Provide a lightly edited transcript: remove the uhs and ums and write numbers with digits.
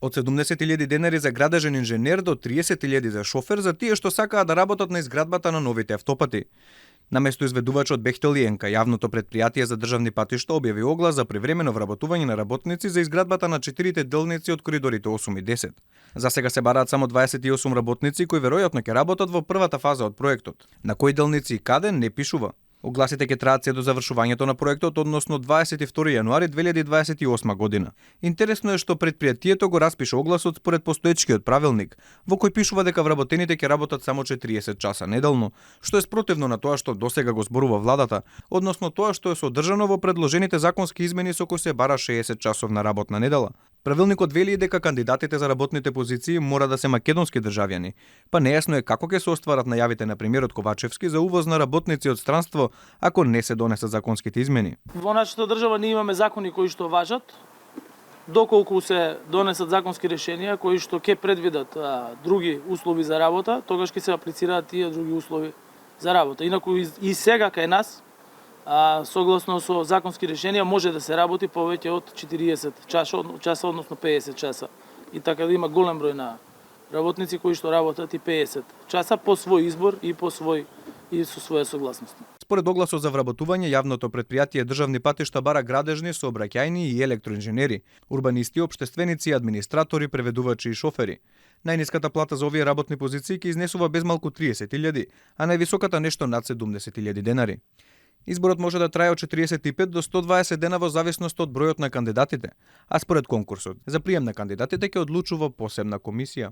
Од 70.000 денари за градежен инженер до 30.000 за шофер за тие што сакаат да работат на изградбата на новите автопати. Наместо изведувачот Бехтел и ЕНКА, јавното предпријатие за државни патишта објави оглас за привремено вработување на работници за изградбата на 4 делници од коридорите 8 и 10. За сега се бараат само 28 работници кои веројатно ќе работат во првата фаза од проектот. На кои делници и каде не пишува. Огласите ќе траат се до завршувањето на проектот, односно 22 јануари 2028 година. Интересно е што предпријатието го распиша огласот според постоечкиот правилник, во кој пишува дека вработените ќе работат само 40 часа неделно, што е спротивно на тоа што досега го зборува владата, односно тоа што е содржано во предложените законски измени со кои се бара 60 часовна работна недела. Правилникот вели дека кандидатите за работните позиции мора да се македонски државјани, па нејасно е како ќе се остварат најавите на премиерот Ковачевски за увоз на работници од странство ако не се донесат законските измени. Во нашата држава ние имаме закони кои што важат, доколку се донесат законски решенија кои што ќе предвидат други услови за работа, тогаш ќе се аплицираат тие други услови за работа. Инаку и сега кај нас, согласно со законски решенија, може да се работи повеќе од 40 часа, односно 50 часа. И така да има голем број на работници кои што работат и 50 часа по свој избор и со своја согласност. Според огласот за вработување, јавното предпријатие државни патишта бара градежни, сообраќајни и електроинженери, урбанисти, општественици, администратори, преведувачи и шофери. Најниската плата за овие работни позиции ќе изнесува безмалку 30.000, а највисоката нешто над 70.000 денари. Изборот може да трае од 45 до 120 дена во зависност од бројот на кандидатите, а според конкурсот, за прием на кандидатите ќе одлучува посебна комисија.